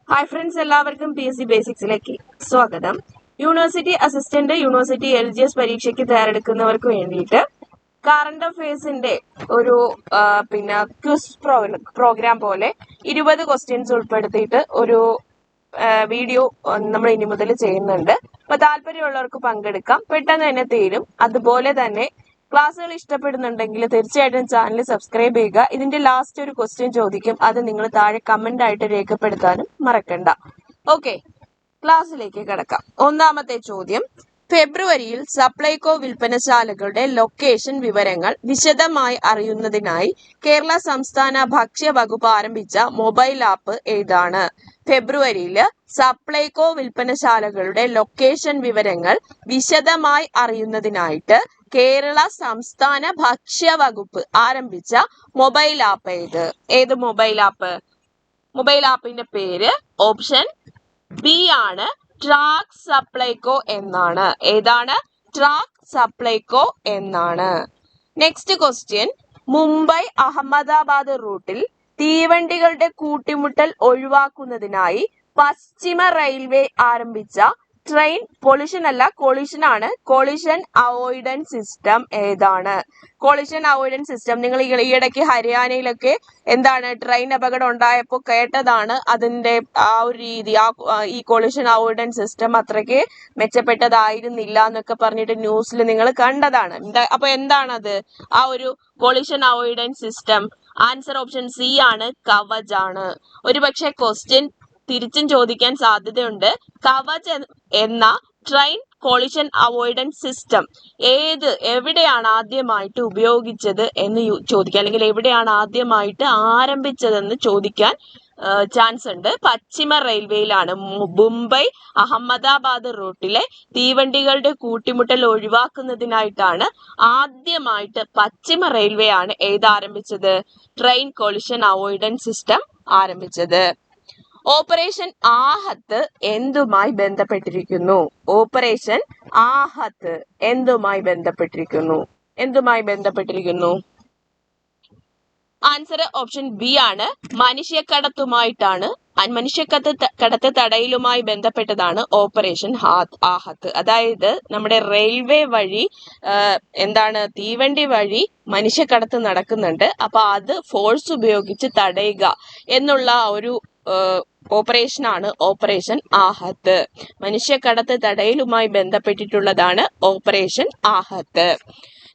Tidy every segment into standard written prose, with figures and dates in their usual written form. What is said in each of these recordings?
Hi friends, എല്ലാവർക്കും PSC ബേസിക്സിലേക്ക് സ്വാഗതം. University assistant, university LGS പരീക്ഷയ്ക്ക് തയ്യാറെടുക്കുന്നവർക്ക് വേണ്ടിയിട്ട് കറണ്ട് അഫയേഴ്സിന്റെ ഒരു ക്വിസ് പ്രോഗ്രാം പോലെ 20 ക്വസ്റ്റ്യൻസ് ഉൾപ്പെടുത്തിയിട്ട് ഒരു വീഡിയോ നമ്മൾ ഇനി മുതൽ ചെയ്യുന്നുണ്ട്. അപ്പൊ താല്പര്യമുള്ളവർക്ക് പങ്കെടുക്കാം, പെട്ടെന്ന് തന്നെ തീരും. അതുപോലെ തന്നെ ക്ലാസ്സുകൾ ഇഷ്ടപ്പെടുന്നുണ്ടെങ്കിൽ തീർച്ചയായിട്ടും ചാനൽ സബ്സ്ക്രൈബ് ചെയ്യുക. ഇതിന്റെ ലാസ്റ്റ് ഒരു ക്വസ്റ്റ്യൻ ചോദിക്കും, അത് നിങ്ങൾ താഴെ കമന്റ് ആയിട്ട് രേഖപ്പെടുത്താനും മറക്കണ്ട. ഓക്കെ, ക്ലാസ്സിലേക്ക് കിടക്കാം. ഒന്നാമത്തെ ചോദ്യം: ഫെബ്രുവരിയിൽ സപ്ലൈകോ വിൽപ്പനശാലകളുടെ ലൊക്കേഷൻ വിവരങ്ങൾ വിശദമായി അറിയുന്നതിനായി കേരള സംസ്ഥാന ഭക്ഷ്യ വകുപ്പ് ആരംഭിച്ച മൊബൈൽ ആപ്പ് ഏതാണ്? ഫെബ്രുവരിയിൽ സപ്ലൈകോ വിൽപ്പനശാലകളുടെ ലൊക്കേഷൻ വിവരങ്ങൾ വിശദമായി അറിയുന്നതിനായിട്ട് കേരള സംസ്ഥാന ഭക്ഷ്യ വകുപ്പ് ആരംഭിച്ച മൊബൈൽ ആപ്പ് ഏത് മൊബൈൽ ആപ്പ്? മൊബൈൽ ആപ്പിന്റെ പേര് ഓപ്ഷൻ ബി ആണ്, ട്രാക്ക് സപ്ലൈകോ എന്നാണ്. ഏതാണ്? ട്രാക്ക് സപ്ലൈകോ എന്നാണ്. നെക്സ്റ്റ് ക്വസ്റ്റ്യൻ: മുംബൈ അഹമ്മദാബാദ് റൂട്ടിൽ തീവണ്ടികളുടെ കൂട്ടിമുട്ടൽ ഒഴിവാക്കുന്നതിനായി പശ്ചിമ റെയിൽവേ ആരംഭിച്ച ട്രെയിൻ കൊളിഷൻ ആണ്. കൊളിഷൻ അവോയ്ഡൻസ് സിസ്റ്റം ഏതാണ്? കൊളിഷൻ അവോയ്ഡൻസ് സിസ്റ്റം നിങ്ങൾ ഈയിടയ്ക്ക് ഹരിയാനയിലൊക്കെ എന്താണ് ട്രെയിൻ അപകടം ഉണ്ടായപ്പോൾ കേട്ടതാണ്. അതിന്റെ ആ ഒരു രീതി, ഈ കൊളിഷൻ അവോയ്ഡൻസ് സിസ്റ്റം അത്രയ്ക്ക് മെച്ചപ്പെട്ടതായിരുന്നില്ല എന്നൊക്കെ പറഞ്ഞിട്ട് ന്യൂസിൽ നിങ്ങൾ കണ്ടതാണ്. അപ്പൊ എന്താണത് ആ ഒരു collision avoidance system? Answer option C ആണ്, കവച് ആണ്. ഒരുപക്ഷെ ക്വസ്റ്റ്യൻ തിരിച്ചും ചോദിക്കാൻ സാധ്യതയുണ്ട്. കവച് എന്ന ട്രെയിൻ കൊളിഷൻ അവോയ്ഡൻസ് സിസ്റ്റം എവിടെയാണ് ആദ്യമായിട്ട് ഉപയോഗിച്ചത് എന്ന് ചോദിക്കുക, അല്ലെങ്കിൽ എവിടെയാണ് ആദ്യമായിട്ട് ആരംഭിച്ചതെന്ന് ചോദിക്കാൻ ചാൻസ് ഉണ്ട്. പശ്ചിമ റെയിൽവേയിലാണ്. മുംബൈ അഹമ്മദാബാദ് റൂട്ടിലെ തീവണ്ടികളുടെ കൂട്ടിമുട്ടൽ ഒഴിവാക്കുന്നതിനായിട്ടാണ് ആദ്യമായിട്ട് പശ്ചിമ റെയിൽവേ ആണ് ആരംഭിച്ചത്? ട്രെയിൻ കൊളിഷൻ അവോയ്ഡൻസ് സിസ്റ്റം ആരംഭിച്ചത്. ഓപ്പറേഷൻ ആഹത്ത് എന്തുമായി ബന്ധപ്പെട്ടിരിക്കുന്നു? ഓപ്പറേഷൻ ആഹത്ത് എന്തുമായി ബന്ധപ്പെട്ടിരിക്കുന്നു? ആൻസർ ഓപ്ഷൻ ബി ആണ്, മനുഷ്യക്കടത്തുമായിട്ടാണ്. മനുഷ്യക്കടത്ത് തടയലുമായി ബന്ധപ്പെട്ടതാണ് ഓപ്പറേഷൻ ആഹത്ത്. അതായത് നമ്മുടെ റെയിൽവേ വഴി തീവണ്ടി വഴി മനുഷ്യക്കടത്ത് നടക്കുന്നുണ്ട്. അപ്പൊ അത് ഫോഴ്സ് ഉപയോഗിച്ച് തടയുക എന്നുള്ള ഒരു ഓപ്പറേഷനാണ് ഓപ്പറേഷൻ ആഹത്ത്. മനുഷ്യക്കടത്ത് തടയലുമായി ബന്ധപ്പെട്ടിട്ടുള്ളതാണ് operation Aahat.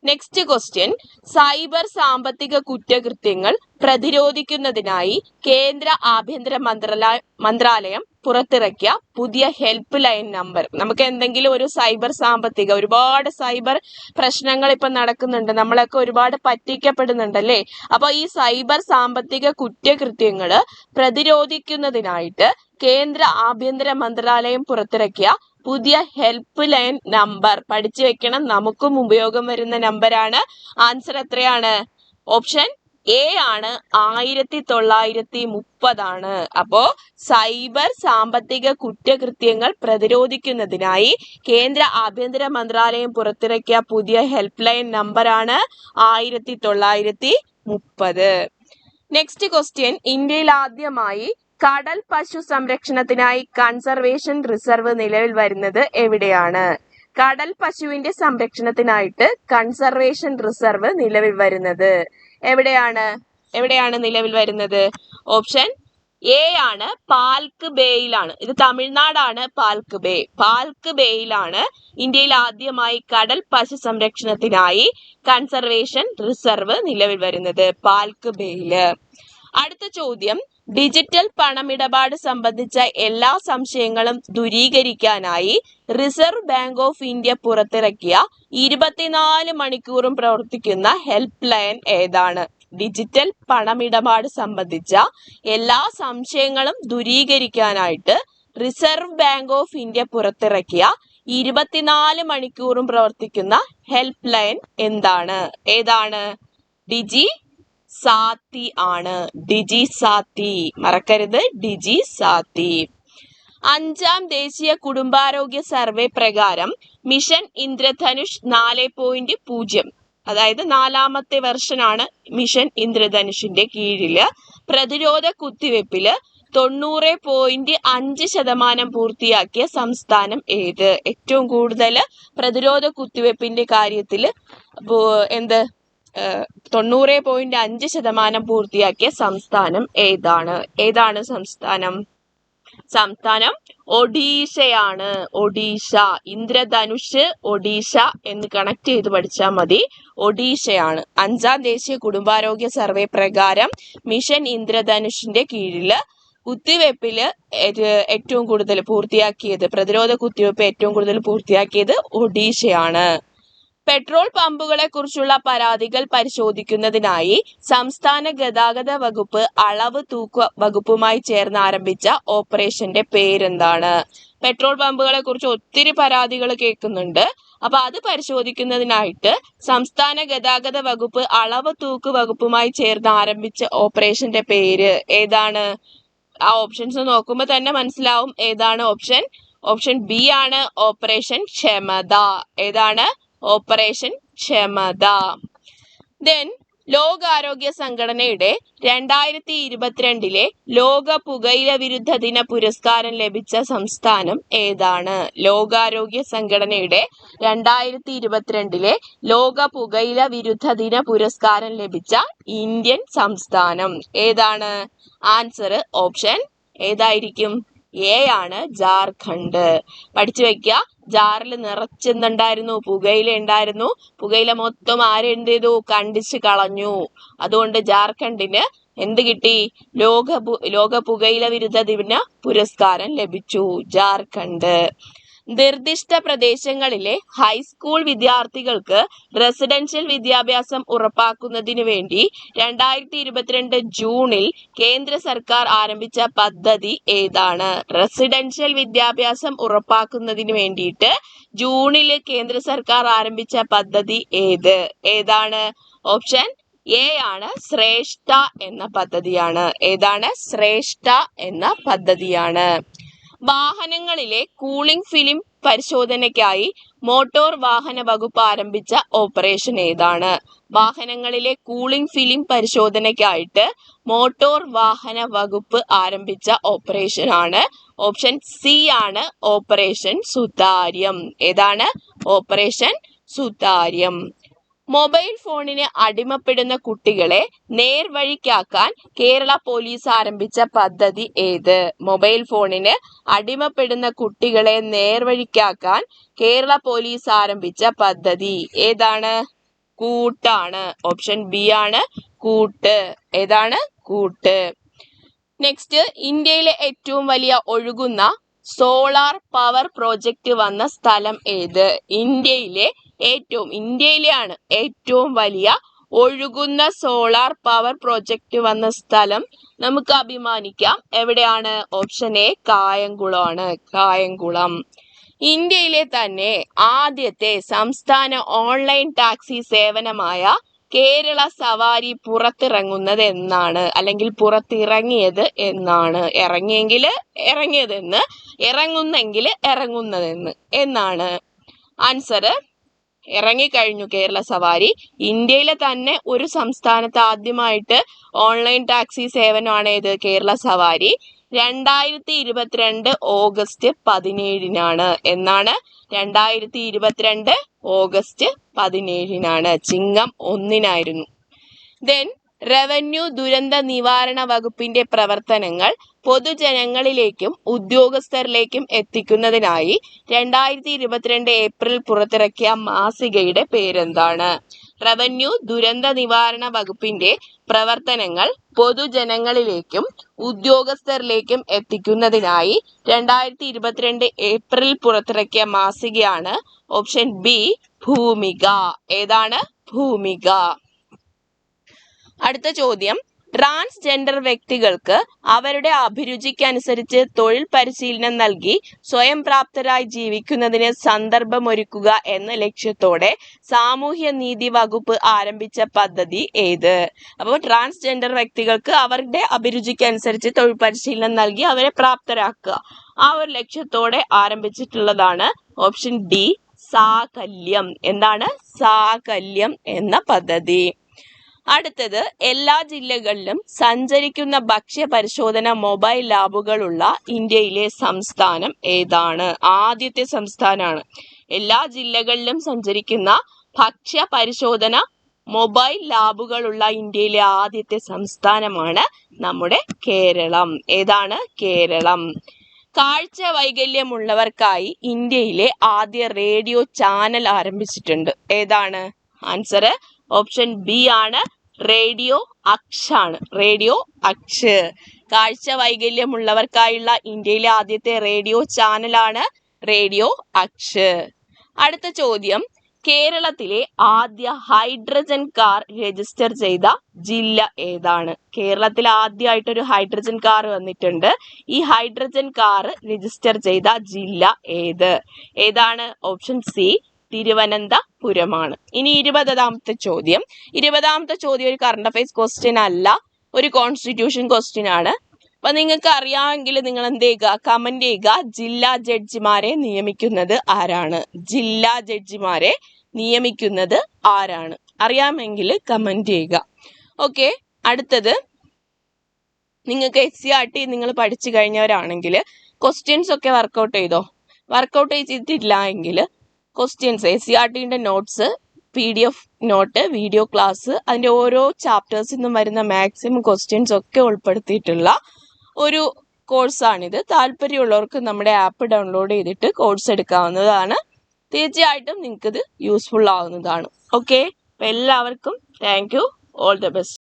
Next question: cyber സാമ്പത്തിക കുറ്റകൃത്യങ്ങൾ പ്രതിരോധിക്കുന്നതിനായി കേന്ദ്ര ആഭ്യന്തര മന്ത്രാലയം പുറത്തിറക്കിയ പുതിയ ഹെൽപ്പ് ലൈൻ നമ്പർ. നമുക്ക് എന്തെങ്കിലും ഒരു ഒരുപാട് സൈബർ പ്രശ്നങ്ങൾ ഇപ്പൊ നടക്കുന്നുണ്ട്, നമ്മളൊക്കെ ഒരുപാട് പറ്റിക്കപ്പെടുന്നുണ്ടല്ലേ. അപ്പൊ ഈ സൈബർ സാമ്പത്തിക കുറ്റകൃത്യങ്ങള് പ്രതിരോധിക്കുന്നതിനായിട്ട് കേന്ദ്ര ആഭ്യന്തര മന്ത്രാലയം പുറത്തിറക്കിയ പുതിയ ഹെൽപ്പ് ലൈൻ നമ്പർ പഠിച്ചു വെക്കണം, നമുക്കും ഉപയോഗം വരുന്ന നമ്പറാണ്. ആൻസർ എത്രയാണ്? ഓപ്ഷൻ എ ആണ്, 1930 ആണ്. അപ്പോ സൈബർ സാമ്പത്തിക കുറ്റകൃത്യങ്ങൾ പ്രതിരോധിക്കുന്നതിനായി കേന്ദ്ര ആഭ്യന്തര മന്ത്രാലയം പുറത്തിറക്കിയ പുതിയ ഹെൽപ്പ് ലൈൻ നമ്പറാണ് 1930. നെക്സ്റ്റ് ക്വസ്റ്റ്യൻ: ഇന്ത്യയിൽ ആദ്യമായി കടൽ പശു സംരക്ഷണത്തിനായി കൺസർവേഷൻ റിസർവ് നിലവിൽ വരുന്നത് എവിടെയാണ്? കടൽ പശുവിന്റെ സംരക്ഷണത്തിനായിട്ട് കൺസർവേഷൻ റിസർവ് നിലവിൽ വരുന്നത് എവിടെയാണ് നിലവിൽ വരുന്നത്? ഓപ്ഷൻ എ ആണ്, പാൽക്ക് ബേയിലാണ്. ഇത് തമിഴ്നാടാണ്. പാൽക്ക് ബേയിലാണ് ഇന്ത്യയിൽ ആദ്യമായി കടൽ പശു സംരക്ഷണത്തിനായി കൺസർവേഷൻ റിസർവ് നിലവിൽ വരുന്നത്, പാൽക്ക് ബേയില്. അടുത്ത ചോദ്യം: ഡിജിറ്റൽ പണമിടപാട് സംബന്ധിച്ച എല്ലാ സംശയങ്ങളും ദൂരീകരിക്കാനായി റിസർവ് ബാങ്ക് ഓഫ് ഇന്ത്യ പുറത്തിറക്കിയ 24 മണിക്കൂറും പ്രവർത്തിക്കുന്ന ഹെൽപ്പ് ലൈൻ ഏതാണ്? ഡിജിറ്റൽ പണമിടപാട് സംബന്ധിച്ച എല്ലാ സംശയങ്ങളും ദൂരീകരിക്കാനായിട്ട് റിസർവ് ബാങ്ക് ഓഫ് ഇന്ത്യ പുറത്തിറക്കിയ 24 മണിക്കൂറും പ്രവർത്തിക്കുന്ന ഹെൽപ്പ് ലൈൻ ഏതാണ്? ഡിജി സാത്തി ആണ്. ഡിജി സാത്തി മറക്കരുത്, ഡിജി സാത്തി. 5ാം ദേശീയ കുടുംബാരോഗ്യ സർവേ പ്രകാരം മിഷൻ ഇന്ദ്രധനുഷ് 4.0, അതായത് 4ാമത്തെ വെർഷനാണ് മിഷൻ ഇന്ദ്രധനുഷിന്റെ കീഴില് പ്രതിരോധ കുത്തിവെപ്പില് 90.5% പൂർത്തിയാക്കിയ സംസ്ഥാനം ഏത്? ഏറ്റവും കൂടുതൽ പ്രതിരോധ കുത്തിവെപ്പിന്റെ കാര്യത്തിൽ 90.5% പൂർത്തിയാക്കിയ സംസ്ഥാനം ഏതാണ്? ഏതാണ് സംസ്ഥാനം? സംസ്ഥാനം ഒഡീഷയാണ്. ഒഡീഷ. ഇന്ദ്രധനുഷ് ഒഡീഷ എന്ന് കണക്ട് ചെയ്ത് പഠിച്ചാൽ മതി. ഒഡീഷയാണ്. 5ാം ദേശീയ കുടുംബാരോഗ്യ സർവേ പ്രകാരം മിഷൻ ഇന്ദ്രധനുഷിന്റെ കീഴില് കുത്തിവെപ്പില് ഏറ്റവും കൂടുതൽ പൂർത്തിയാക്കിയത്, പ്രതിരോധ കുത്തിവെപ്പ് ഏറ്റവും കൂടുതൽ പൂർത്തിയാക്കിയത് ഒഡീഷയാണ്. പെട്രോൾ പമ്പുകളെ കുറിച്ചുള്ള പരാതികൾ പരിശോധിക്കുന്നതിനായി സംസ്ഥാന ഗതാഗത വകുപ്പ് അളവ് തൂക്ക വകുപ്പുമായി ചേർന്ന് ആരംഭിച്ച ഓപ്പറേഷന്റെ പേരെന്താണ്? പെട്രോൾ പമ്പുകളെ കുറിച്ച് ഒത്തിരി പരാതികൾ കേൾക്കുന്നുണ്ട്. അപ്പൊ അത് പരിശോധിക്കുന്നതിനായിട്ട് സംസ്ഥാന ഗതാഗത വകുപ്പ് അളവ് തൂക്ക് വകുപ്പുമായി ചേർന്ന് ആരംഭിച്ച ഓപ്പറേഷന്റെ പേര് ഏതാണ്? ആ ഓപ്ഷൻസ് നോക്കുമ്പോൾ തന്നെ മനസ്സിലാവും ഏതാണ് ഓപ്ഷൻ. ഓപ്ഷൻ ബി ആണ് ഓപ്പറേഷൻ ക്ഷമത. ഏതാണ്? ഓപ്പറേഷൻ ക്ഷമത. ദെൻ ലോകാരോഗ്യ സംഘടനയുടെ 2022 ലോക പുകയില വിരുദ്ധ ദിന പുരസ്കാരം ലഭിച്ച സംസ്ഥാനം ഏതാണ്? ലോകാരോഗ്യ സംഘടനയുടെ 2022 ലോക പുകയില വിരുദ്ധ ദിന പുരസ്കാരം ലഭിച്ച ഇന്ത്യൻ സംസ്ഥാനം ഏതാണ്? ആൻസർ ഓപ്ഷൻ ഏതായിരിക്കും? എ ആണ് ജാർഖണ്ഡ്. പഠിച്ചു വെക്കുക. ജാറിൽ നിറച്ചെന്തുണ്ടായിരുന്നു? പുകയില ഉണ്ടായിരുന്നു. പുകയില മൊത്തം ആരെന്ത് ചെയ്തു? കണ്ടിച്ച് കളഞ്ഞു. അതുകൊണ്ട് ജാർഖണ്ഡിന് എന്ത് കിട്ടി? ലോക പുകയില വിരുദ്ധ ദിന പുരസ്കാരം ലഭിച്ചു. ജാർഖണ്ഡ്. നിർദ്ദിഷ്ട പ്രദേശങ്ങളിലെ ഹൈസ്കൂൾ വിദ്യാർത്ഥികൾക്ക് റെസിഡൻഷ്യൽ വിദ്യാഭ്യാസം ഉറപ്പാക്കുന്നതിന് വേണ്ടി 2022 ജൂണിൽ കേന്ദ്ര സർക്കാർ ആരംഭിച്ച പദ്ധതി ഏതാണ്? റെസിഡൻഷ്യൽ വിദ്യാഭ്യാസം ഉറപ്പാക്കുന്നതിന് വേണ്ടിയിട്ട് ജൂണിൽ കേന്ദ്ര സർക്കാർ ആരംഭിച്ച പദ്ധതി ഏതാണ്? ഓപ്ഷൻ എ ആണ് ശ്രേഷ്ഠ എന്ന പദ്ധതിയാണ്. ഏതാണ്? ശ്രേഷ്ഠ എന്ന പദ്ധതിയാണ്. വാഹനങ്ങളിലെ കൂളിംഗ് ഫിലിം പരിശോധനയ്ക്കായി മോട്ടോർ വാഹന വകുപ്പ് ആരംഭിച്ച ഓപ്പറേഷൻ ഏതാണ്? വാഹനങ്ങളിലെ കൂളിംഗ് ഫിലിം പരിശോധനയ്ക്കായിട്ട് മോട്ടോർ വാഹന വകുപ്പ് ആരംഭിച്ച ഓപ്പറേഷൻ ആണ് ഓപ്ഷൻ സി ആണ് ഓപ്പറേഷൻ സുതാര്യം. ഏതാണ്? ഓപ്പറേഷൻ സുതാര്യം. മൊബൈൽ ഫോണിന് അടിമപ്പെടുന്ന കുട്ടികളെ നേർവഴിക്കാക്കാൻ കേരള പോലീസ് ആരംഭിച്ച പദ്ധതി ഏത്? മൊബൈൽ ഫോണിന് അടിമപ്പെടുന്ന കുട്ടികളെ നേർവഴിക്കാക്കാൻ കേരള പോലീസ് ആരംഭിച്ച പദ്ധതി ഏതാണ്? കൂട്ടാണ്. ഓപ്ഷൻ ബി ആണ് കൂട്ട്. ഏതാണ്? കൂട്ട്. നെക്സ്റ്റ്, ഇന്ത്യയിലെ ഏറ്റവും വലിയ ഒഴുകുന്ന സോളാർ പവർ പ്രോജക്റ്റ് വന്ന സ്ഥലം ഏത്? ഇന്ത്യയിലെയാണ് ഏറ്റവും വലിയ ഒഴുകുന്ന സോളാർ പവർ പ്രോജക്റ്റ് വന്ന സ്ഥലം നമുക്ക് അഭിമാനിക്കാം. എവിടെയാണ്? ഓപ്ഷൻ എ കായംകുളമാണ്. കായംകുളം. ഇന്ത്യയിലെ തന്നെ ആദ്യത്തെ സംസ്ഥാന ഓൺലൈൻ ടാക്സി സേവനമായ കേരള സവാരി പുറത്തിറങ്ങുന്നത് എന്നാണ്? അല്ലെങ്കിൽ പുറത്തിറങ്ങിയത് എന്നാണ്? ഇറങ്ങുന്നെങ്കിൽ ഇറങ്ങുന്നതെന്ന് എന്നാണ്? ആൻസർ ഇറങ്ങിക്കഴിഞ്ഞു കേരള സവാരി. ഇന്ത്യയിലെ തന്നെ ഒരു സംസ്ഥാനത്ത് ആദ്യമായിട്ട് ഓൺലൈൻ ടാക്സി സേവനമാണ് ഏത്? കേരള സവാരി. 2022 ഓഗസ്റ്റ് 17 എന്നാണ്? 2022 ഓഗസ്റ്റ് 17 ചിങ്ങം 1 ദെൻ റവന്യൂ ദുരന്ത നിവാരണ വകുപ്പിന്റെ പ്രവർത്തനങ്ങൾ പൊതുജനങ്ങളിലേക്കും ഉദ്യോഗസ്ഥരിലേക്കും എത്തിക്കുന്നതിനായി 2022 ഏപ്രിൽ പുറത്തിറക്കിയ മാസികയുടെ പേരെന്താണ്? റവന്യൂ ദുരന്ത നിവാരണ വകുപ്പിന്റെ പ്രവർത്തനങ്ങൾ പൊതുജനങ്ങളിലേക്കും ഉദ്യോഗസ്ഥരിലേക്കും എത്തിക്കുന്നതിനായി 2022 ഏപ്രിൽ പുറത്തിറക്കിയ മാസികയാണ് ഓപ്ഷൻ ബി ഭൂമിക. ഏതാണ്? ഭൂമിക. അടുത്ത ചോദ്യം, ട്രാൻസ്ജെൻഡർ വ്യക്തികൾക്ക് അവരുടെ അഭിരുചിക്കനുസരിച്ച് തൊഴിൽ പരിശീലനം നൽകി സ്വയം പ്രാപ്തരായി ജീവിക്കുന്നതിന് സന്ദർഭമൊരുക്കുക എന്ന ലക്ഷ്യത്തോടെ സാമൂഹ്യ നീതി വകുപ്പ് ആരംഭിച്ച പദ്ധതി ഏത്? അപ്പോൾ ട്രാൻസ്ജെൻഡർ വ്യക്തികൾക്ക് അവരുടെ അഭിരുചിക്കനുസരിച്ച് തൊഴിൽ പരിശീലനം നൽകി അവരെ പ്രാപ്തരാക്കുക, ആ ഒരു ലക്ഷ്യത്തോടെ ആരംഭിച്ചിട്ടുള്ളതാണ് ഓപ്ഷൻ ഡി സാകല്യം. എന്താണ്? സാകല്യം എന്ന പദ്ധതി. അടുത്തത്, എല്ലാ ജില്ലകളിലും സഞ്ചരിക്കുന്ന ഭക്ഷ്യ പരിശോധന മൊബൈൽ ലാബുകളുള്ള ഇന്ത്യയിലെ സംസ്ഥാനം ഏതാണ്? ആദ്യത്തെ സംസ്ഥാനമാണ്. എല്ലാ ജില്ലകളിലും സഞ്ചരിക്കുന്ന ഭക്ഷ്യ പരിശോധന മൊബൈൽ ലാബുകളുള്ള ഇന്ത്യയിലെ ആദ്യത്തെ സംസ്ഥാനമാണ് നമ്മുടെ കേരളം. ഏതാണ്? കേരളം. കാഴ്ച വൈകല്യമുള്ളവർക്കായി ഇന്ത്യയിലെ ആദ്യ റേഡിയോ ചാനൽ ആരംഭിച്ചിട്ടുണ്ട്. ഏതാണ്? ആൻസർ ഓപ്ഷൻ ബി ആണ്. റേഡിയോ അക്ഷ് ആണ്. റേഡിയോ അക്ഷ്. കാഴ്ച വൈകല്യമുള്ളവർക്കായുള്ള ഇന്ത്യയിലെ ആദ്യത്തെ റേഡിയോ ചാനലാണ് റേഡിയോ അക്ഷ്. അടുത്ത ചോദ്യം, കേരളത്തിലെ ആദ്യ ഹൈഡ്രജൻ കാർ രജിസ്റ്റർ ചെയ്ത ജില്ല ഏതാണ്? കേരളത്തിൽ ആദ്യമായിട്ടൊരു ഹൈഡ്രജൻ കാർ വന്നിട്ടുണ്ട്. ഈ ഹൈഡ്രജൻ കാർ രജിസ്റ്റർ ചെയ്ത ജില്ല ഏതാണ്? ഓപ്ഷൻ സി തിരുവനന്തപുരമാണ്. ഇനി 20ാമത്തെ ചോദ്യം. 20ാമത്തെ ചോദ്യം ഒരു കറണ്ട് അഫയേഴ്സ് ക്വസ്റ്റ്യൻ അല്ല, ഒരു കോൺസ്റ്റിറ്റ്യൂഷൻ ക്വസ്റ്റ്യൻ ആണ്. അപ്പൊ നിങ്ങൾക്ക് അറിയാമെങ്കിൽ നിങ്ങൾ എന്ത് ചെയ്യുക? കമന്റ് ചെയ്യുക. ജില്ലാ ജഡ്ജിമാരെ നിയമിക്കുന്നത് ആരാണ്? ജില്ലാ ജഡ്ജിമാരെ നിയമിക്കുന്നത് ആരാണ്? അറിയാമെങ്കിൽ കമന്റ് ചെയ്യുക. ഓക്കെ. അടുത്തത്, നിങ്ങൾക്ക് SCERT നിങ്ങൾ പഠിച്ചു കഴിഞ്ഞവരാണെങ്കിൽ ക്വസ്റ്റ്യൻസ് ഒക്കെ വർക്കൗട്ട് ചെയ്തോ? വർക്കൗട്ട് ചെയ്തിട്ടില്ല എങ്കിൽ ക്വസ്റ്റ്യൻസ്, SCERTന്റെ notes, PDF note, video class, അതിന്റെ ഓരോ ചാപ്റ്റേഴ്സിൽ നിന്നും വരുന്ന മാക്സിമം ക്വസ്റ്റ്യൻസ് ഒക്കെ ഉൾപ്പെടുത്തിയിട്ടുള്ള ഒരു കോഴ്സാണിത്. താല്പര്യമുള്ളവർക്ക് നമ്മുടെ ആപ്പ് ഡൗൺലോഡ് ചെയ്തിട്ട് കോഴ്സ് എടുക്കാവുന്നതാണ്. തീർച്ചയായിട്ടും നിങ്ങൾക്കിത് യൂസ്ഫുൾ ആവുന്നതാണ്. ഓക്കെ. അപ്പം എല്ലാവർക്കും thank you. All the best.